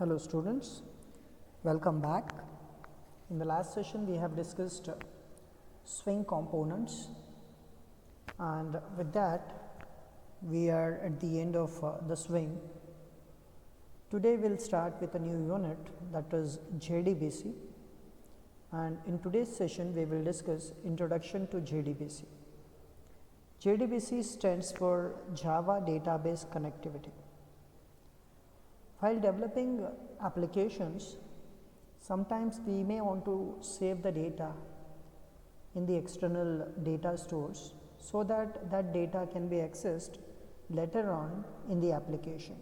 Hello students, welcome back. In the last session we have discussed swing components, and with that we are at the end of the swing. Today we will start with a new unit, that is JDBC, and in today's session we will discuss introduction to JDBC. JDBC stands for Java Database Connectivity. While developing applications, sometimes we may want to save the data in the external data stores so that that data can be accessed later on in the application.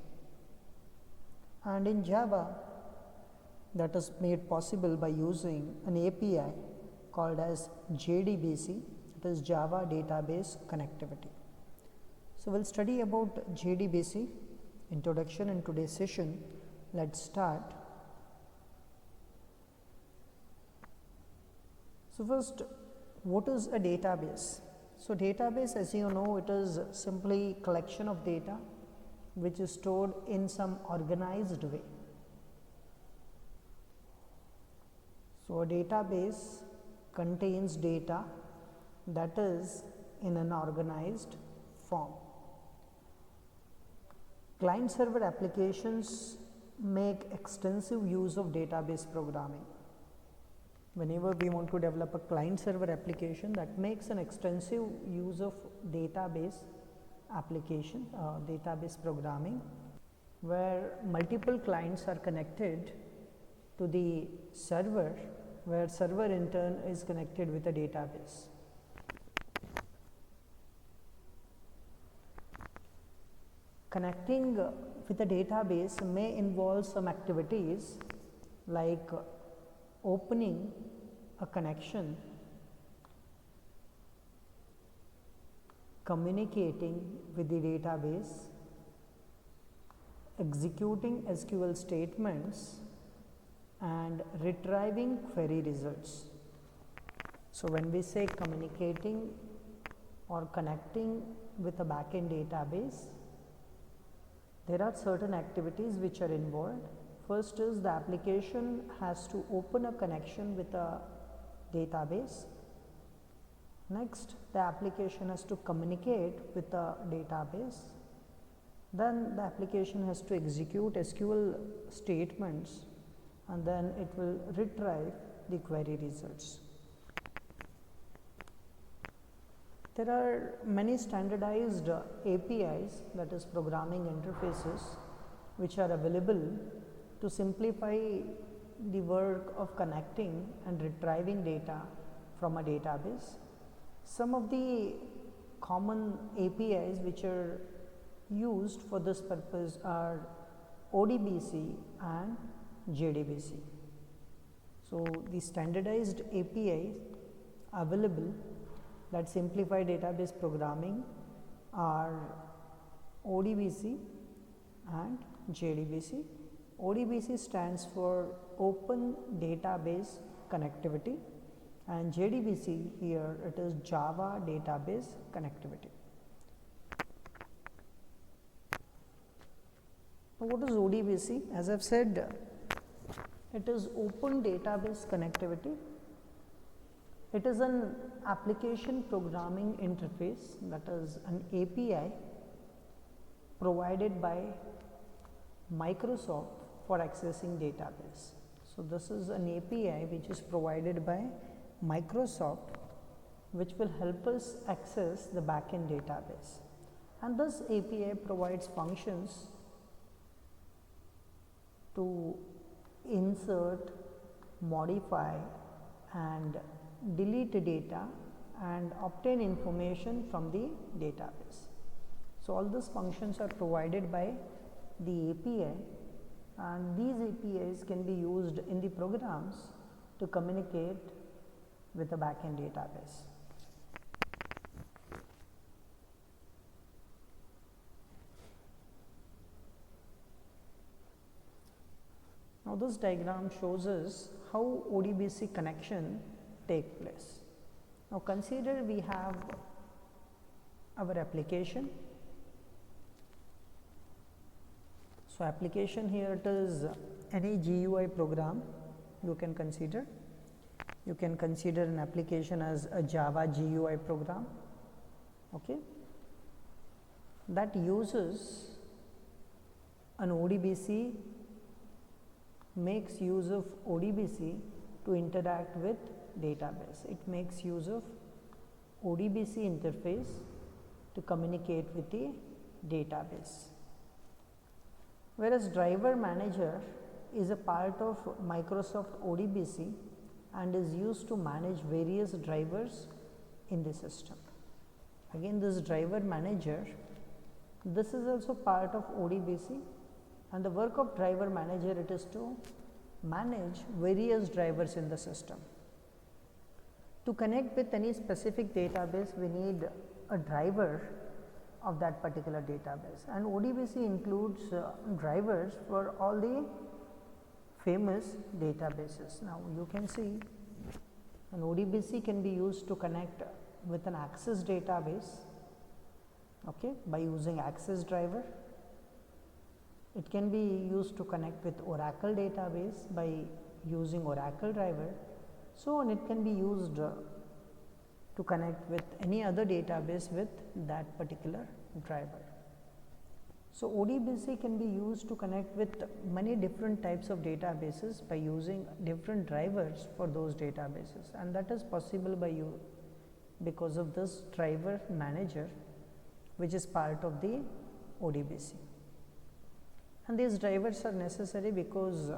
And in Java, that is made possible by using an API called as JDBC, that is Java Database Connectivity. So we will study about JDBC introduction in today's session. Let's start. So first, what is a database? So database, as you know, it is simply collection of data which is stored in some organized way. So a database contains data that is in an organized form. Client-server applications make extensive use of database programming. Whenever we want to develop a client-server application, that makes an extensive use of database application, database programming, where multiple clients are connected to the server, where server in turn is connected with a database. Connecting with a database may involve some activities like opening a connection, communicating with the database, executing SQL statements, and retrieving query results. So when we say communicating or connecting with a backend database, there are certain activities which are involved. First is the application has to open a connection with a database. Next, the application has to communicate with a database. Then the application has to execute SQL statements, and then it will retrieve the query results. There are many standardized APIs, that is programming interfaces, which are available to simplify the work of connecting and retrieving data from a database. Some of the common APIs which are used for this purpose are ODBC and JDBC. So the standardized APIs available that simplify database programming are ODBC and JDBC. ODBC stands for Open Database Connectivity, and JDBC here it is Java Database Connectivity. Now what is ODBC? As I have said, it is Open Database Connectivity. It is an application programming interface, that is an API provided by Microsoft for accessing database. So this is an API which is provided by Microsoft, which will help us access the backend database. And this API provides functions to insert, modify, and delete data and obtain information from the database. So all these functions are provided by the API, and these APIs can be used in the programs to communicate with the backend database. Now this diagram shows us how ODBC connection take place. Now consider we have our application. So application here it is any GUI program you can consider. You can consider an application as a Java GUI program, okay, that uses an ODBC, makes use of ODBC to interact with database. It makes use of ODBC interface to communicate with the database. Whereas driver manager is a part of Microsoft ODBC and is used to manage various drivers in the system. Again, this driver manager, this is also part of ODBC, and the work of driver manager, it is to manage various drivers in the system. To connect with any specific database, we need a driver of that particular database, and ODBC includes drivers for all the famous databases. Now, you can see an ODBC can be used to connect with an Access database, okay, by using Access driver. It can be used to connect with Oracle database by using Oracle driver. So on, it can be used to connect with any other database with that particular driver. So ODBC can be used to connect with many different types of databases by using different drivers for those databases, and that is possible by you because of this driver manager, which is part of the ODBC. And these drivers are necessary because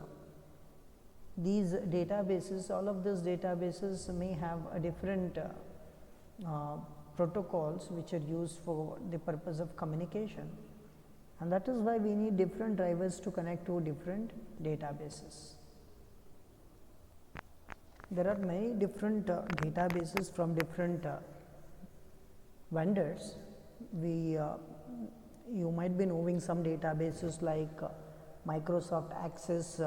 these databases, all of these databases may have a different protocols which are used for the purpose of communication, and that is why we need different drivers to connect to different databases. There are many different databases from different vendors. You might be knowing some databases like Microsoft Access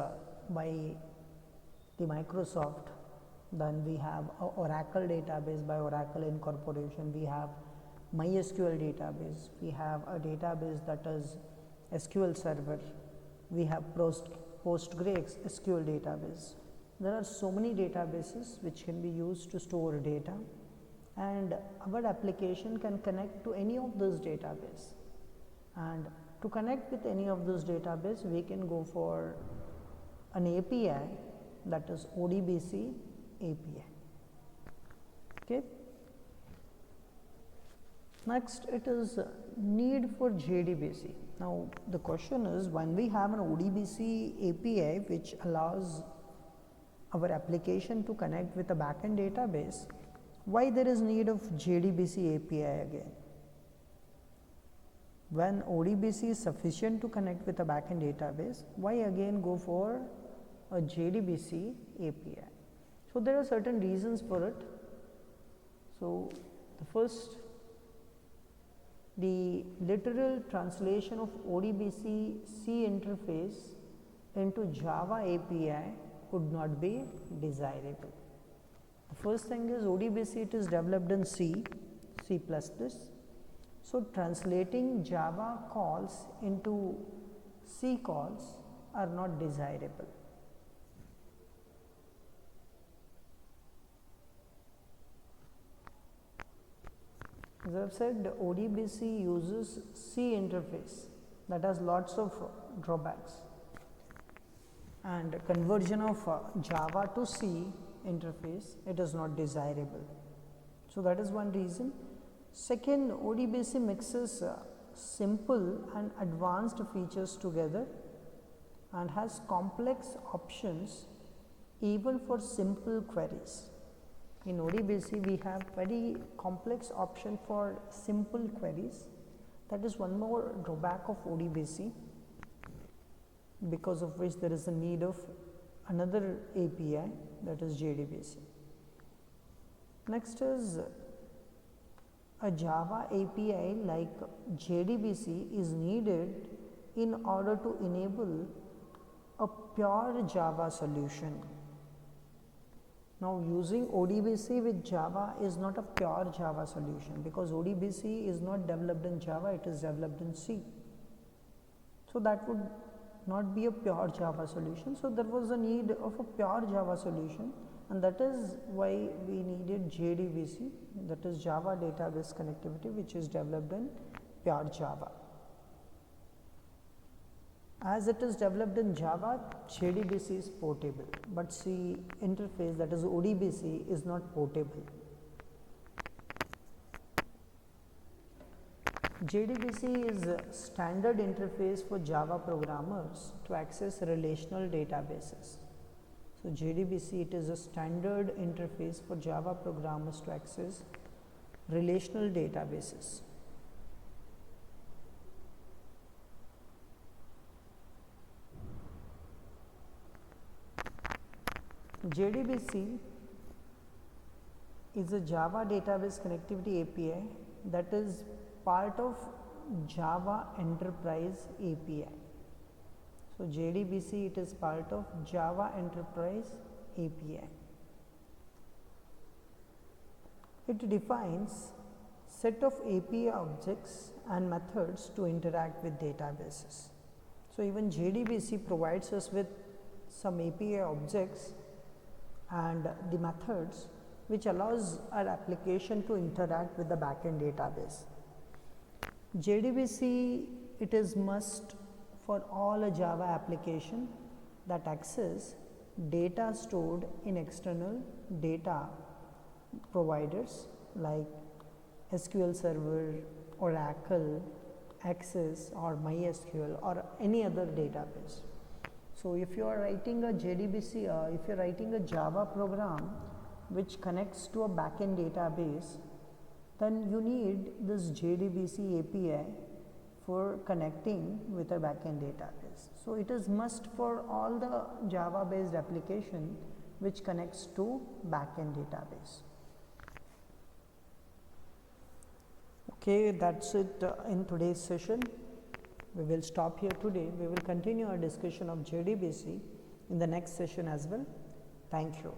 by the Microsoft. Then we have Oracle database by Oracle Incorporation. We have MySQL database. We have a database that is SQL Server. We have Postgres SQL database. There are so many databases which can be used to store data, and our application can connect to any of those databases. And to connect with any of those databases, we can go for an API, that is ODBC API. Okay. Next, it is need for JDBC. Now, the question is, when we have an ODBC API which allows our application to connect with a backend database, why there is need of JDBC API again? When ODBC is sufficient to connect with a backend database, why again go for a JDBC API? So there are certain reasons for it. So the first, the literal translation of ODBC C interface into Java API would not be desirable. The first thing is ODBC, it is developed in C, C++. So translating Java calls into C calls are not desirable. As I have said, ODBC uses C interface that has lots of drawbacks, and conversion of Java to C interface, it is not desirable. So that is one reason. Second, ODBC mixes simple and advanced features together and has complex options even for simple queries. In ODBC, we have very complex option for simple queries. That is one more drawback of ODBC, because of which there is a need of another API, that is JDBC. Next is a Java API like JDBC is needed in order to enable a pure Java solution. Now, using ODBC with Java is not a pure Java solution, because ODBC is not developed in Java, it is developed in C. So that would not be a pure Java solution. So there was a need of a pure Java solution, and that is why we needed JDBC, that is Java Database Connectivity, which is developed in pure Java. As it is developed in Java, JDBC is portable, but C interface, that is ODBC, is not portable. JDBC is a standard interface for Java programmers to access relational databases. So JDBC, it is a standard interface for Java programmers to access relational databases. JDBC is a Java Database Connectivity API that is part of Java Enterprise API. So JDBC, it is part of Java Enterprise API. It defines set of API objects and methods to interact with databases. So even JDBC provides us with some API objects and the methods which allows our application to interact with the backend database. JDBC, it is must for all a Java application that access data stored in external data providers like SQL Server, Oracle, Access or MySQL or any other database. So if you are writing a JDBC, if you are writing a Java program which connects to a backend database, then you need this JDBC API for connecting with a backend database. So it is must for all the Java based application which connects to backend database. Okay, that's it in today's session. We will stop here today. We will continue our discussion of JDBC in the next session as well. Thank you.